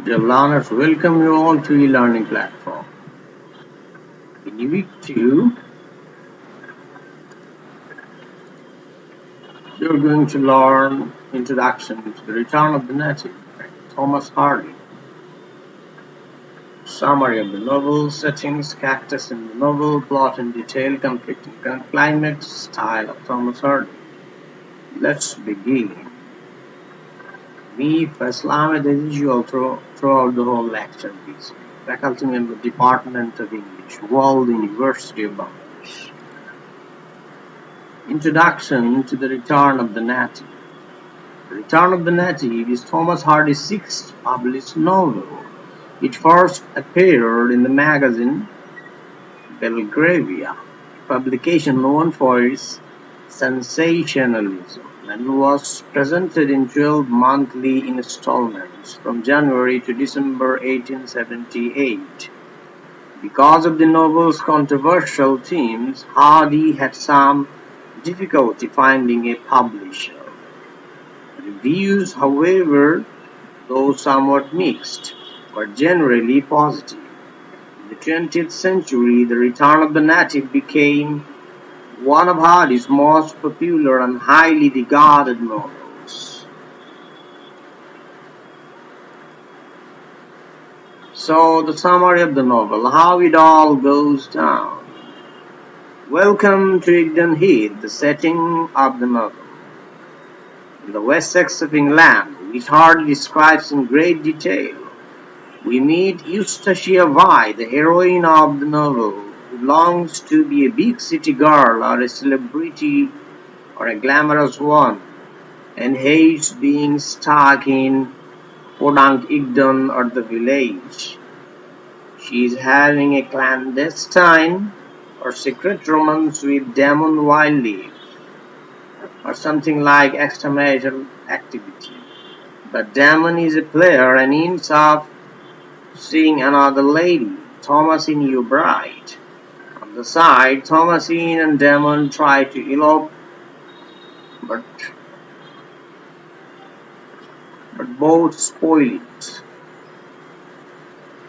Dear learners, welcome you all to e-learning platform. In week 2, you're going to learn Introduction to the Return of the Native by Thomas Hardy. Summary of the novel, settings, characters in the novel, plot and detail, conflicting climate, style of Thomas Hardy. Let's begin. Me, Faisal Ahmed, as usual, throughout the whole lecture, basically. Faculty member, Department of English, World University of Bangladesh. Introduction to the Return of the Native. The Return of the Native is Thomas Hardy's sixth published novel. It first appeared in the magazine Biography, a publication known for its sensationalism, and was presented in 12 monthly installments from January to December 1878. Because of the novel's controversial themes, Hardy had some difficulty finding a publisher. Reviews, however, though somewhat mixed, were generally positive. In the 20th century, The Return of the Native became one of Hardy's most popular and highly regarded novels. So, the summary of the novel, how it all goes down. Welcome to Egdon Heath, the setting of the novel. In the Wessex of England, which Hardy describes in great detail, we meet Eustachia Vi, the heroine of the novel, who longs to be a big city girl or a celebrity or a glamorous one, and hates being stuck in podunk Egdon or the village. She is having a clandestine or secret romance with Damon Wildleaf, or something like extramarital activity. But Damon is a player and ends up seeing another lady, Thomasin Bright. On the side, Thomasin and Damon try to elope, but both spoil it.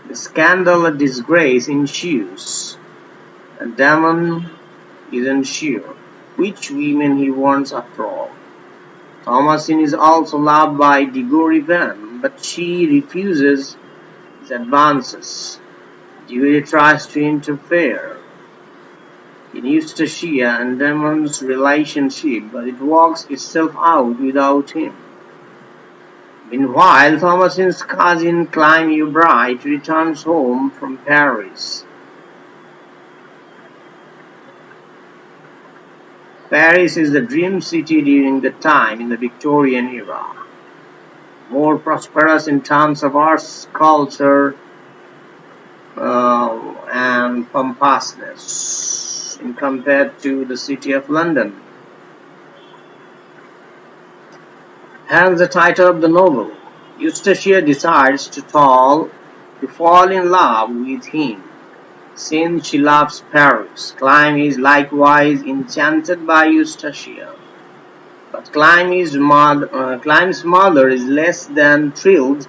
The scandal and disgrace ensues, and Damon isn't sure which women he wants after all. Thomasin is also loved by Diggory Van, but she refuses his advances. Diggory tries to interfere in Eustachia and Damon's relationship, but it works itself out without him. Meanwhile, Thomasin's cousin Clyme Bright returns home from Paris. Paris is the dream city during the time in the Victorian era, more prosperous in terms of arts, culture, and pompousness in compared to the city of London. Hence the title of the novel. Eustachia decides to fall in love with him, since she loves Paris. Clyme is likewise enchanted by Eustachia, but Clyme's mother is less than thrilled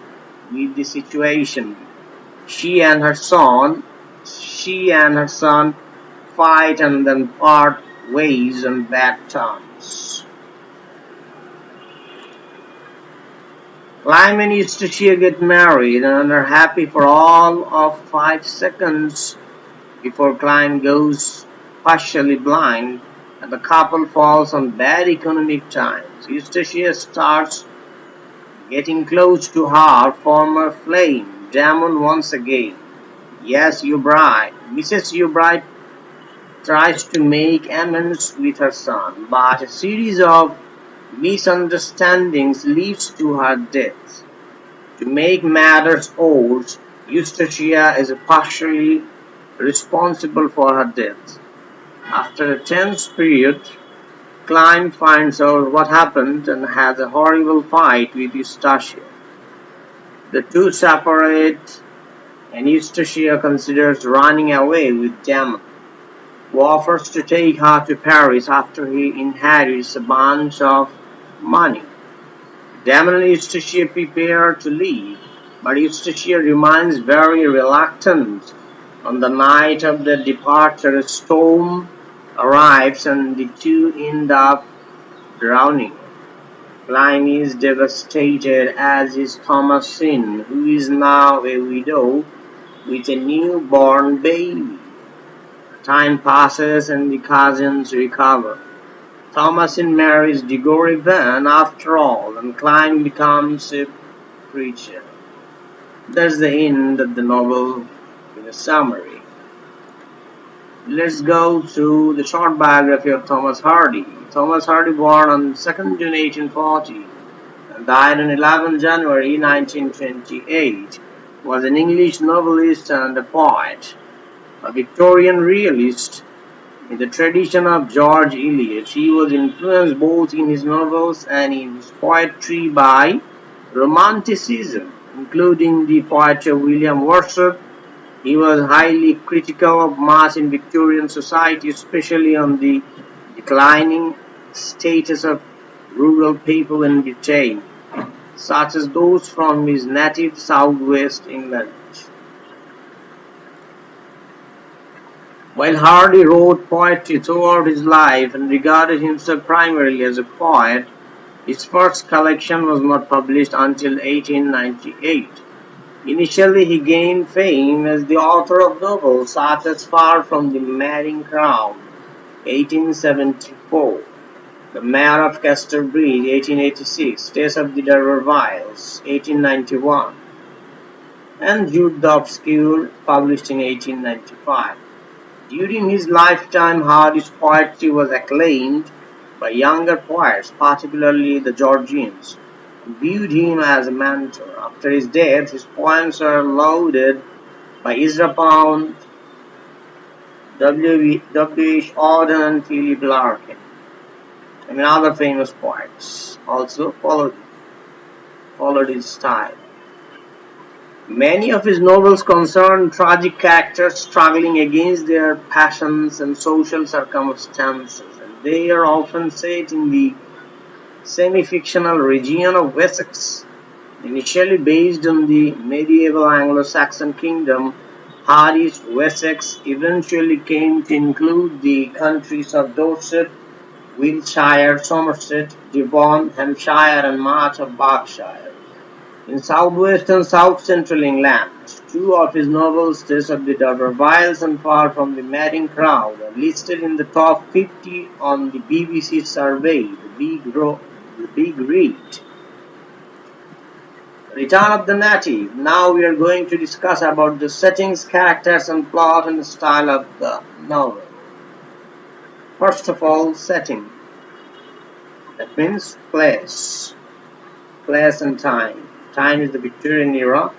with the situation. She and her son fight and then part ways on bad terms. Clyme and Eustachia get married and are happy for all of 5 seconds before Clyme goes partially blind and the couple falls on bad economic times. Eustachia starts getting close to her former flame, Damon, once again. Yes, Mrs. Bright tries to make amends with her son, but a series of misunderstandings leads to her death. To make matters worse, Eustachia is partially responsible for her death. After a tense period, Clyme finds out what happened and has a horrible fight with Eustachia. The two separate, and Eustachia considers running away with Damon, who offers to take her to Paris after he inherits a bunch of money. Damon and Eustachia prepare to leave, but Eustachia remains very reluctant. On the night of their departure, a storm arrives and the two end up drowning. Klein is devastated, as is Thomasin, who is now a widow with a newborn baby. Time passes and the cousins recover. Thomasin marries Diggory Van after all, and Klein becomes a preacher. That's the end of the novel in a summary. Let's go through the short biography of Thomas Hardy. Thomas Hardy, born on 2nd June 1840 and died on 11 January 1928, was an English novelist and a poet, a Victorian realist. In the tradition of George Eliot, he was influenced both in his novels and in his poetry by Romanticism, including the poetry of William Wordsworth. He was highly critical of mass in Victorian society, especially on the declining status of rural people in Britain, such as those from his native southwest England. While Hardy wrote poetry throughout his life and regarded himself primarily as a poet, his first collection was not published until 1898. Initially, he gained fame as the author of novels such as Far from the Madding Crowd, 1874, The Mayor of Casterbridge, 1886, Tales of the D'Urbervilles, 1891, and Jude the Obscure, published in 1895. During his lifetime, Hardy's poetry was acclaimed by younger poets, particularly the Georgians, who viewed him as a mentor. After his death, his poems were lauded by Ezra Pound, W. H. Auden, and Philip Larkin. Other famous poets also followed his style. Many of his novels concern tragic characters struggling against their passions and social circumstances, and they are often set in the semi-fictional region of Wessex. Initially based on the medieval Anglo-Saxon kingdom, Hardy's Wessex eventually came to include the counties of Dorset, Wiltshire, Somerset, Devon, Hampshire, and much of Berkshire. In southwest and south-central England, two of his novels, Tales of the D'Urbervilles and Far from the Madding Crowd, are listed in the top 50 on the BBC survey, The Big Read. Return of the Native. Now we are going to discuss about the settings, characters, and plot and style of the novel. First of all, setting. That means place. Place and time. Time is the Victorian era.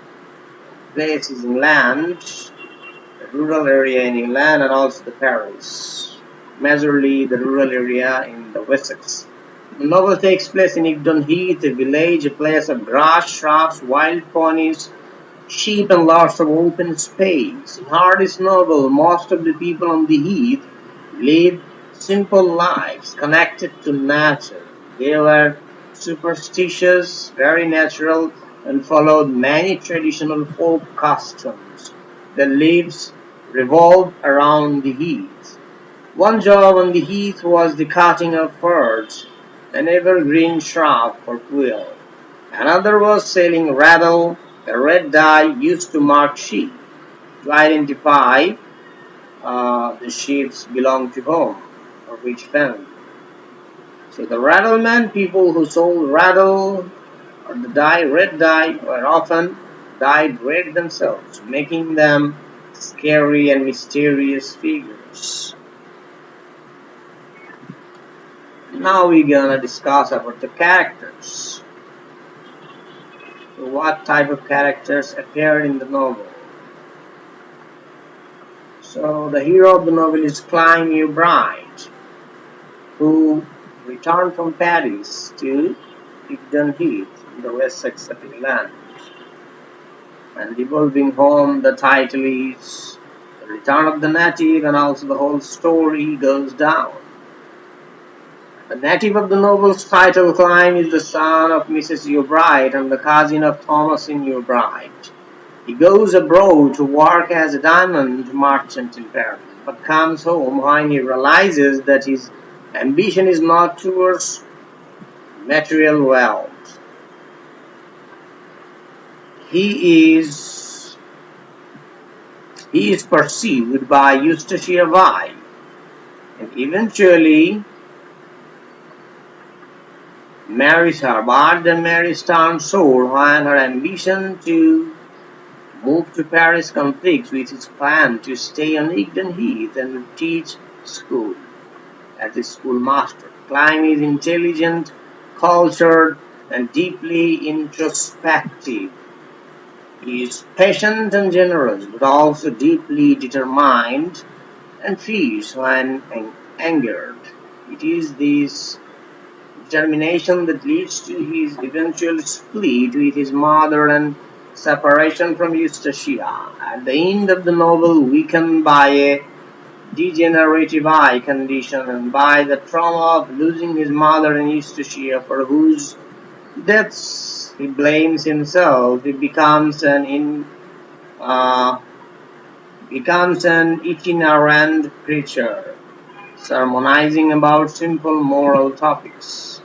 Place is England, the rural area in England, and also the Paris. Majorly the rural area in the Wessex. The novel takes place in Igdon Heath, a village, a place of grass, shrubs, wild ponies, sheep, and lots of open space. In Hardy's novel, most of the people on the heath lived simple lives connected to nature. They were superstitious, very natural, and followed many traditional folk customs. Their lives revolved around the heath. One job on the heath was the cutting of furze, an evergreen shrub for fuel. Another was selling rattle, a red dye used to mark sheep, to identify the sheep belong to whom or which family. So the rattlemen, people who sold rattle or the red dye, were often dyed red themselves, making them scary and mysterious figures. Now we're gonna discuss about the characters. So what type of characters appeared in the novel? So the hero of the novel is Klein Bright, who returned from Paris to Igdon Heath in the Wessex of England. And devolving home, the title is The Return of the Native, and also the whole story goes down. The native of the novel's title, Klein, is the son of Mrs. Ubright and the cousin of Thomasin Ubright. He goes abroad to work as a diamond merchant in Paris, but comes home when he realizes that his ambition is not towards material wealth. He is he is pursued by Eustachia and eventually marries her, but the marriage turns sour when her ambition to move to Paris conflicts with his plan to stay on Egdon Heath and teach school as a schoolmaster. Klein is intelligent, cultured, and deeply introspective. He is patient and generous, but also deeply determined and fierce when angered. It is this determination that leads to his eventual split with his mother and separation from Eustachia. At the end of the novel, weakened by a degenerative eye condition and by the trauma of losing his mother and Eustachia, for whose deaths he blames himself, he uh, becomes an itinerant preacher, sermonizing about simple moral topics.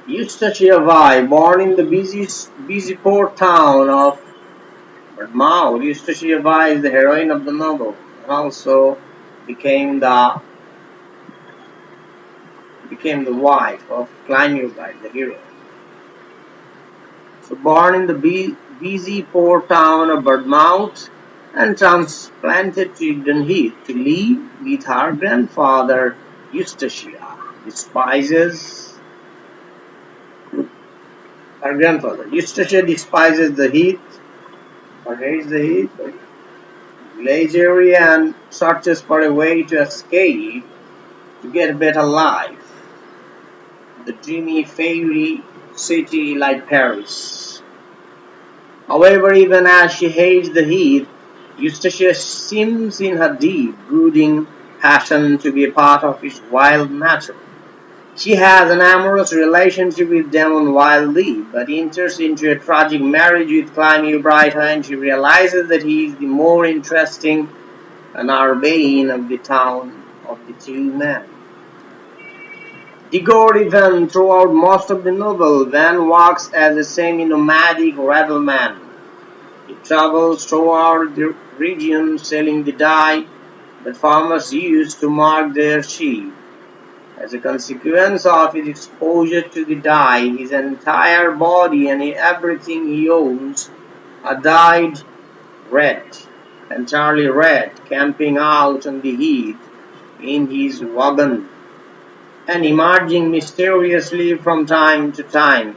Eustachia born in the busy port town of Bournemouth, Eustachia is the heroine of the novel, and also became the became the wife of Klein, the hero. So born in the busy port town of Bournemouth and transplanted to Egdon Heath to live with her grandfather Eustachia, despises her grandfather. Eustachia despises the heath or hates the heath, village area, and searches for a way to escape to get a better life. The dreamy fairy city like Paris. However, even as she hates the heat, Eustachia seems in her deep, brooding passion to be a part of its wild nature. She has an amorous relationship with Demon Wildly, but enters into a tragic marriage with Klein Ubright when she realizes that he is the more interesting and urbane of the town of the two men. Diggory Van throughout most of the novel, Van works as a semi-nomadic rattleman. He travels throughout the region selling the dye that farmers use to mark their sheep. As a consequence of his exposure to the dye, his entire body and everything he owns are dyed red, entirely red, camping out on the heath in his wagon and emerging mysteriously from time to time.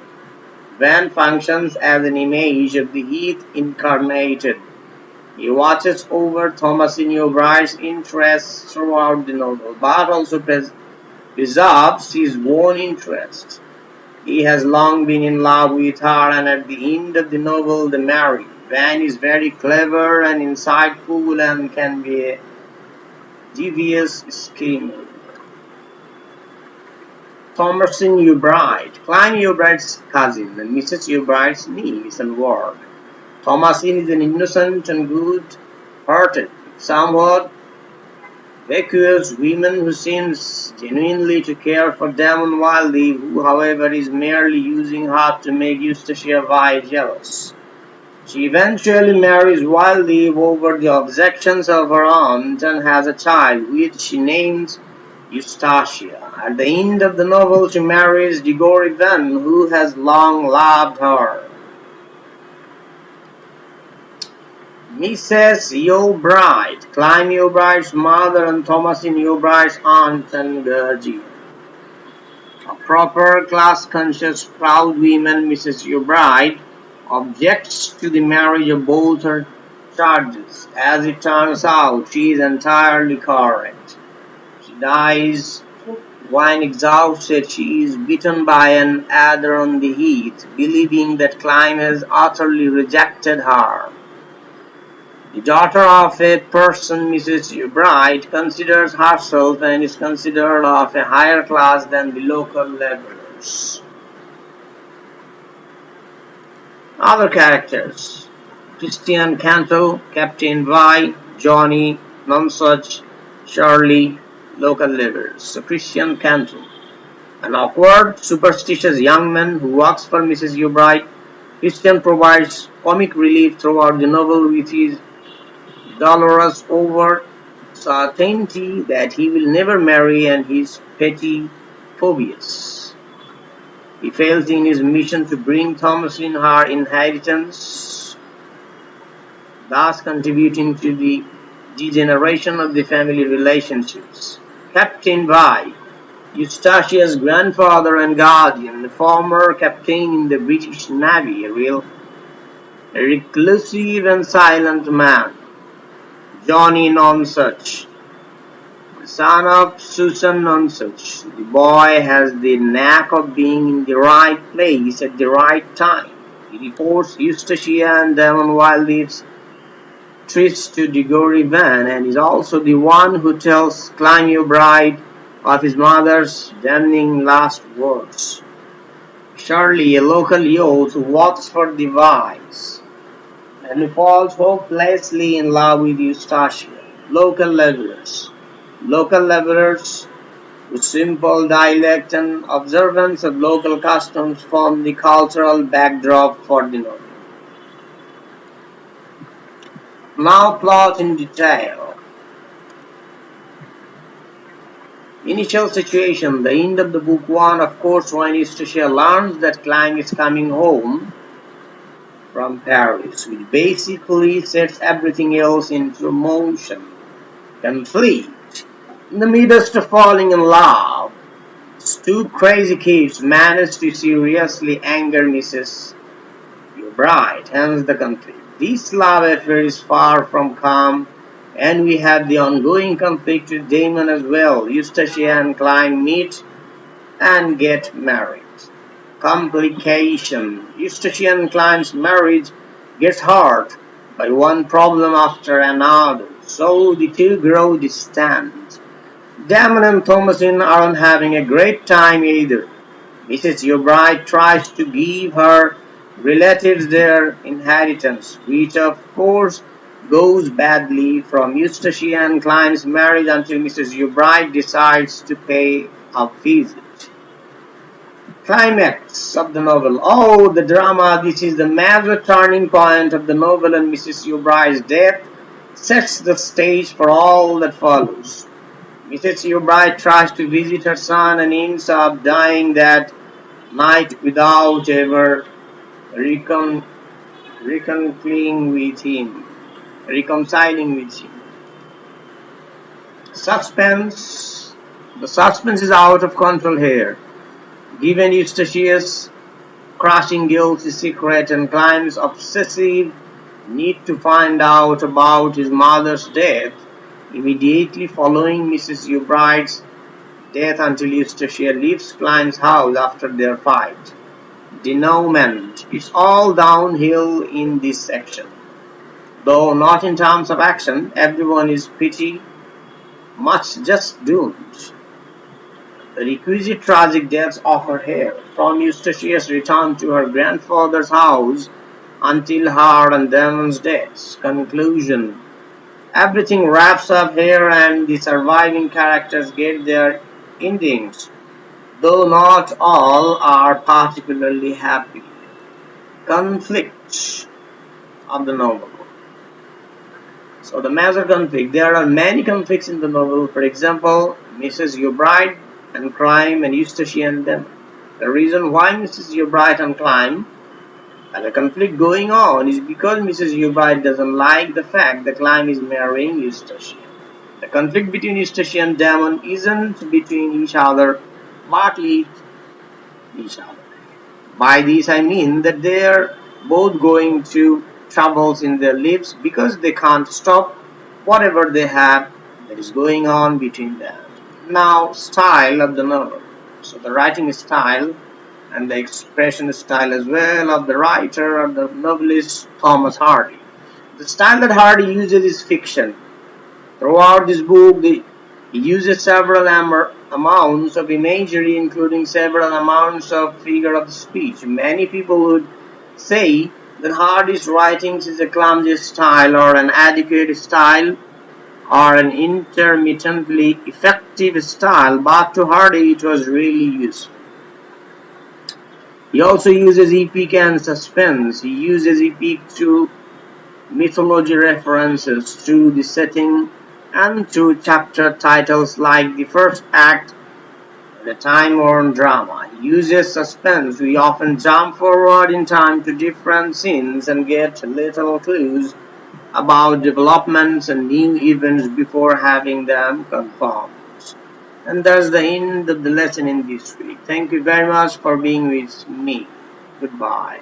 Van functions as an image of the heath incarnated. He watches over Thomasin O'Brien's interests throughout the novel, but also preserves his own interests. He has long been in love with her, and at the end of the novel, they marry. Van is very clever and insightful and can be a devious schemer. Thomasin Ubright, Klein Ubright's cousin and Mrs. Ubright's niece and ward. Thomasin is an innocent and good-hearted, somewhat vacuous woman who seems genuinely to care for Damon Wildly, who, however, is merely using her to make Eustachia jealous. She eventually marries Wildly over the objections of her aunt and has a child, which she names Eustachia. At the end of the novel, she marries Diggory Van, who has long loved her. Mrs. Yeobright, Klein Yeobright's mother and Thomasin Yeobright's aunt and guardian. A proper, class-conscious, proud woman, Mrs. Yeobright objects to the marriage of both her charges. As it turns out, she is entirely correct. She dies when exhausted. She is bitten by an adder on the heath, believing that Klein has utterly rejected her. The daughter of a person, Mrs. Bright, considers herself and is considered of a higher class than the local laborers. Other characters: Christian Cantle, Captain Y, Johnny, Nonsuch, Shirley, local laborers. So Christian Cantle, an awkward, superstitious young man who works for Mrs. Bright. Christian provides comic relief throughout the novel with his dolorous overt certainty that he will never marry and his petty phobias. He fails in his mission to bring Thomasin her inheritance, thus contributing to the degeneration of the family relationships. Captain Y, Eustachia's grandfather and guardian, a former captain in the British Navy, a real reclusive and silent man. Johnny Nonsuch, the son of Susan Nonsuch. The boy has the knack of being in the right place at the right time. He reports Eustachia and Damon while leaves trips to Diggory Van, and is also the one who tells Climio Bride of his mother's damning last words. Shirley, a local youth who works for the Vice, and who falls hopelessly in love with Eustachia. Local laborers. Local laborers with simple dialect and observance of local customs form the cultural backdrop for the novel. Now plot in detail. Initial situation. The end of the book 1, of course, when Eustachia learns that Klein is coming home from Paris, which basically sets everything else into motion. Conflict. In the midst of falling in love, these two crazy kids manage to seriously anger Mrs. Bright, hence the conflict. This love affair is far from calm, and we have the ongoing conflict with Damon as well. Eustachia and Klein meet and get married. Complication. Eustachia and Klein's marriage gets hurt by one problem after another, so the two grow distant. Damon and Thomasin aren't having a great time either. Mrs. Bright tries to give her relatives their inheritance, which of course goes badly from Eustachia and Klein's marriage until Mrs. Bright decides to pay a visit. Climax of the novel. Oh, the drama. This is the major turning point of the novel, and Mrs. Bright's death sets the stage for all that follows. Mrs. Bright tries to visit her son and ends up dying that night without ever reconciling with him. Reconciling with him. Suspense. The suspense is out of control here. Given Eustachia's crushing guilty secret and Klein's obsessive need to find out about his mother's death, immediately following Mrs. Bright's death until Eustachia leaves Klein's house after their fight. Denouement. It's all downhill in this section. Though not in terms of action, everyone is pretty much just doomed. The requisite tragic deaths occur here, from Eustachia's return to her grandfather's house until her and Damon's deaths. Conclusion. Everything wraps up here and the surviving characters get their endings, though not all are particularly happy. Conflict of the novel. So the major conflict. There are many conflicts in the novel. For example, Mrs. Bright and crime and Eustachia and them. The reason why Mrs. Bright and Klein have a conflict going on is because Mrs. Bright doesn't like the fact that Klein is marrying Eustachia. The conflict between Eustachia and Damon isn't between each other, but with each other. By this I mean that they're both going through troubles in their lives because they can't stop whatever they have that is going on between them. Now, style of the novel. So the writing style and the expression style as well of the writer or the novelist Thomas Hardy. The style that Hardy uses is fiction. Throughout this book, he uses several amounts of imagery, including several amounts of figure of speech. Many people would say that Hardy's writings is a clumsy style or an adequate style or an intermittently effective style, but to Hardy it was really useful. He also uses epic and suspense. He uses epic to mythology references to the setting and to chapter titles like the first act and a time-worn drama. He uses suspense. We often jump forward in time to different scenes and get little clues about developments and new events before having them confirmed. And that's the end of the lesson in this week. Thank you very much for being with me. Goodbye.